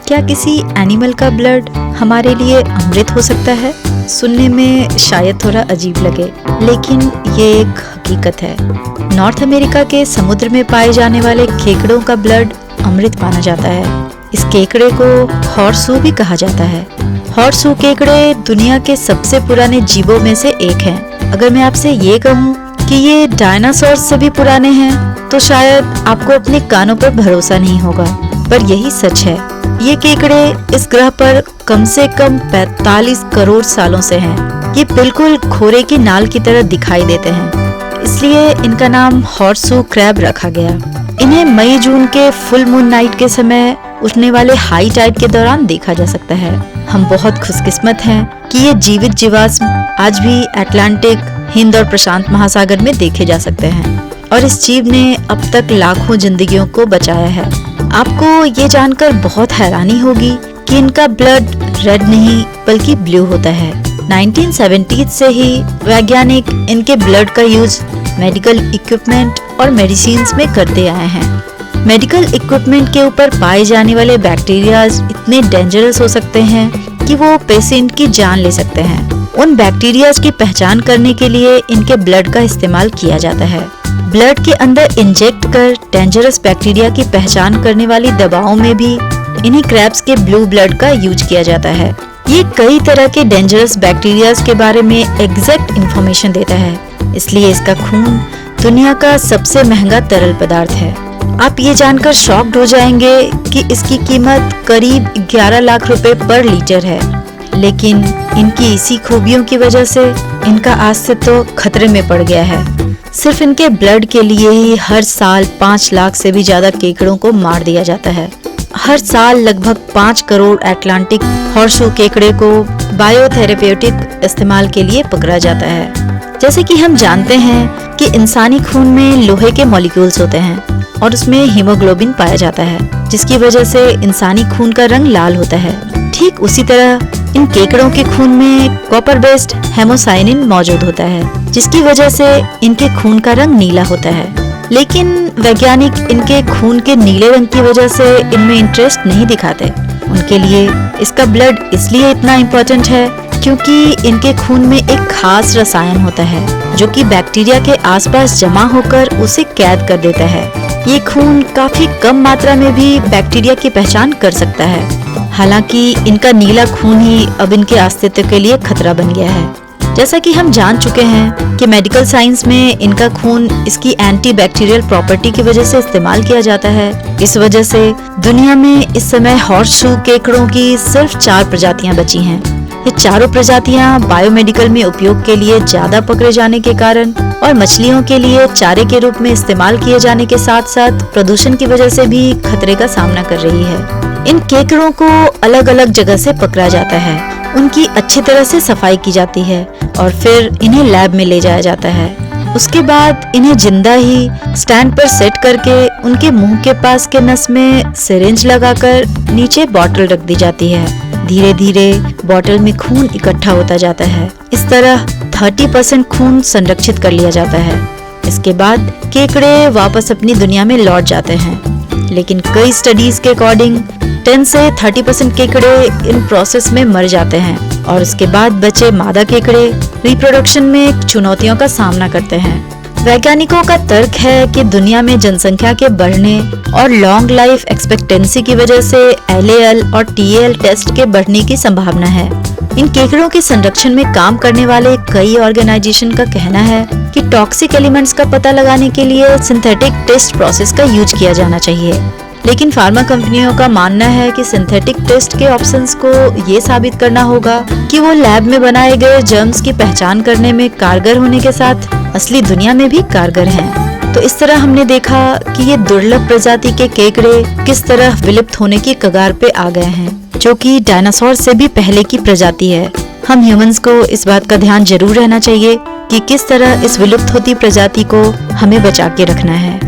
क्या किसी एनिमल का ब्लड हमारे लिए अमृत हो सकता है? सुनने में शायद थोड़ा अजीब लगे, लेकिन ये एक हकीकत है। नॉर्थ अमेरिका के समुद्र में पाए जाने वाले केकड़ों का ब्लड अमृत माना जाता है। इस केकड़े को हॉर्सू भी कहा जाता है। हॉर्सू केकड़े दुनिया के सबसे पुराने जीवों में से एक हैं। अगर मैं आपसे ये कहूँ कि ये डायनासोर से भी पुराने हैं, तो शायद आपको अपने कानों पर भरोसा नहीं होगा, पर यही सच है। ये केकड़े इस ग्रह पर कम से कम 45 करोड़ सालों से हैं। ये बिल्कुल घोड़े की नाल की तरह दिखाई देते हैं, इसलिए इनका नाम हॉर्सू क्रैब रखा गया। इन्हें मई जून के फुल मून नाइट के समय उठने वाले हाई टाइड के दौरान देखा जा सकता है। हम बहुत खुशकिस्मत हैं कि ये जीवित जीवाश्म आज भी अटलांटिक, हिंद और प्रशांत महासागर में देखे जा सकते हैं, और इस जीव ने अब तक लाखों जिंदगियों को बचाया है। आपको ये जानकर बहुत हैरानी होगी कि इनका ब्लड रेड नहीं बल्कि ब्लू होता है। 1970 से ही वैज्ञानिक इनके ब्लड का यूज मेडिकल इक्विपमेंट और मेडिसिन्स में करते आए हैं। मेडिकल इक्विपमेंट के ऊपर पाए जाने वाले बैक्टीरियाज इतने डेंजरस हो सकते हैं कि वो पेशेंट की जान ले सकते हैं। उन बैक्टीरियाज की पहचान करने के लिए इनके ब्लड का इस्तेमाल किया जाता है। ब्लड के अंदर इंजेक्ट कर डेंजरस बैक्टीरिया की पहचान करने वाली दवाओं में भी इन्हीं क्रैब्स के ब्लू ब्लड का यूज किया जाता है। ये कई तरह के डेंजरस बैक्टीरियाज के बारे में एग्जैक्ट इंफॉर्मेशन देता है, इसलिए इसका खून दुनिया का सबसे महंगा तरल पदार्थ है। आप ये जानकर शॉक्ड हो जाएंगे कि इसकी कीमत करीब 11 लाख रुपए पर लीटर है, लेकिन इनकी इसी खूबियों की वजह से इनका अस्तित्व तो खतरे में पड़ गया है। सिर्फ इनके ब्लड के लिए ही हर साल 5 लाख से भी ज्यादा केकड़ों को मार दिया जाता है। हर साल लगभग 5 करोड़ अटलांटिक हॉर्सू केकड़े को बायोथेरेप्यूटिक इस्तेमाल के लिए पकड़ा जाता है। जैसे कि हम जानते हैं कि इंसानी खून में लोहे के मॉलिक्यूल्स होते हैं और उसमें हीमोग्लोबिन पाया जाता है, जिसकी वजह से इंसानी खून का रंग लाल होता है। ठीक उसी तरह इन केकड़ों के खून में कॉपर बेस्ड हेमोसाइनिन मौजूद होता है, जिसकी वजह से इनके खून का रंग नीला होता है। लेकिन वैज्ञानिक इनके खून के नीले रंग की वजह से इनमें इंटरेस्ट नहीं दिखाते। उनके लिए इसका ब्लड इसलिए इतना इम्पोर्टेंट है क्योंकि इनके खून में एक खास रसायन होता है जो कि बैक्टीरिया के आसपास जमा होकर उसे कैद कर देता है। ये खून काफी कम मात्रा में भी बैक्टीरिया की पहचान कर सकता है। हालांकि इनका नीला खून ही अब इनके अस्तित्व के लिए खतरा बन गया है। जैसा कि हम जान चुके हैं कि मेडिकल साइंस में इनका खून इसकी एंटी बैक्टीरियल प्रॉपर्टी की वजह से इस्तेमाल किया जाता है। इस वजह से दुनिया में इस समय हॉर्सशू केकड़ों की सिर्फ 4 प्रजातियां बची हैं। ये चारों प्रजातियां बायोमेडिकल में उपयोग के लिए ज्यादा पकड़े जाने के कारण और मछलियों के लिए चारे के रूप में इस्तेमाल किए जाने के साथ साथ प्रदूषण की वजह से भी खतरे का सामना कर रही है। इन केकड़ों को अलग अलग जगह से पकड़ा जाता है, उनकी अच्छी तरह से सफाई की जाती है और फिर इन्हें लैब में ले जाया जाता है। उसके बाद इन्हें जिंदा ही स्टैंड पर सेट करके उनके मुंह के पास के नस में सिरिंज लगाकर नीचे बॉटल रख दी जाती है। धीरे धीरे बॉटल में खून इकट्ठा होता जाता है। इस तरह 30% खून संरक्षित कर लिया जाता है। इसके बाद केकड़े वापस अपनी दुनिया में लौट जाते हैं, लेकिन कई स्टडीज के अकॉर्डिंग 10 से 30% केकड़े इन प्रोसेस में मर जाते हैं और इसके बाद बचे मादा केकड़े रिप्रोडक्शन में चुनौतियों का सामना करते हैं। वैज्ञानिकों का तर्क है कि दुनिया में जनसंख्या के बढ़ने और लॉन्ग लाइफ एक्सपेक्टेंसी की वजह से LAL और TAL टेस्ट के बढ़ने की संभावना है। इन केकड़ों के संरक्षण में काम करने वाले कई ऑर्गेनाइजेशन का कहना है कि टॉक्सिक एलिमेंट्स का पता लगाने के लिए सिंथेटिक टेस्ट प्रोसेस का यूज किया जाना चाहिए, लेकिन फार्मा कंपनियों का मानना है कि सिंथेटिक टेस्ट के ऑप्शंस को ये साबित करना होगा कि वो लैब में बनाए गए जर्म्स की पहचान करने में कारगर होने के साथ असली दुनिया में भी कारगर हैं। तो इस तरह हमने देखा कि ये दुर्लभ प्रजाति के केकड़े किस तरह विलुप्त होने की कगार पे आ गए हैं, जो कि डायनासोर से भी पहले की प्रजाति है। हम ह्यूमंस को इस बात का ध्यान जरूर रहना चाहिए कि किस तरह इस विलुप्त होती प्रजाति को हमें बचा के रखना है।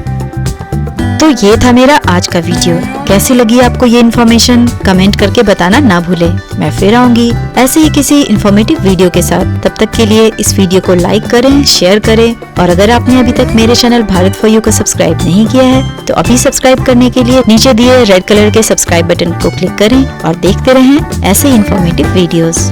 तो ये था मेरा आज का वीडियो। कैसी लगी आपको ये इन्फॉर्मेशन कमेंट करके बताना ना भूलें। मैं फिर आऊंगी ऐसे ही किसी इन्फॉर्मेटिव वीडियो के साथ। तब तक के लिए इस वीडियो को लाइक करें, शेयर करें और अगर आपने अभी तक मेरे चैनल भारत फॉर यू को सब्सक्राइब नहीं किया है तो अभी सब्सक्राइब करने के लिए नीचे दिए रेड कलर के सब्सक्राइब बटन को क्लिक करें और देखते रहें ऐसे इन्फॉर्मेटिव वीडियोस।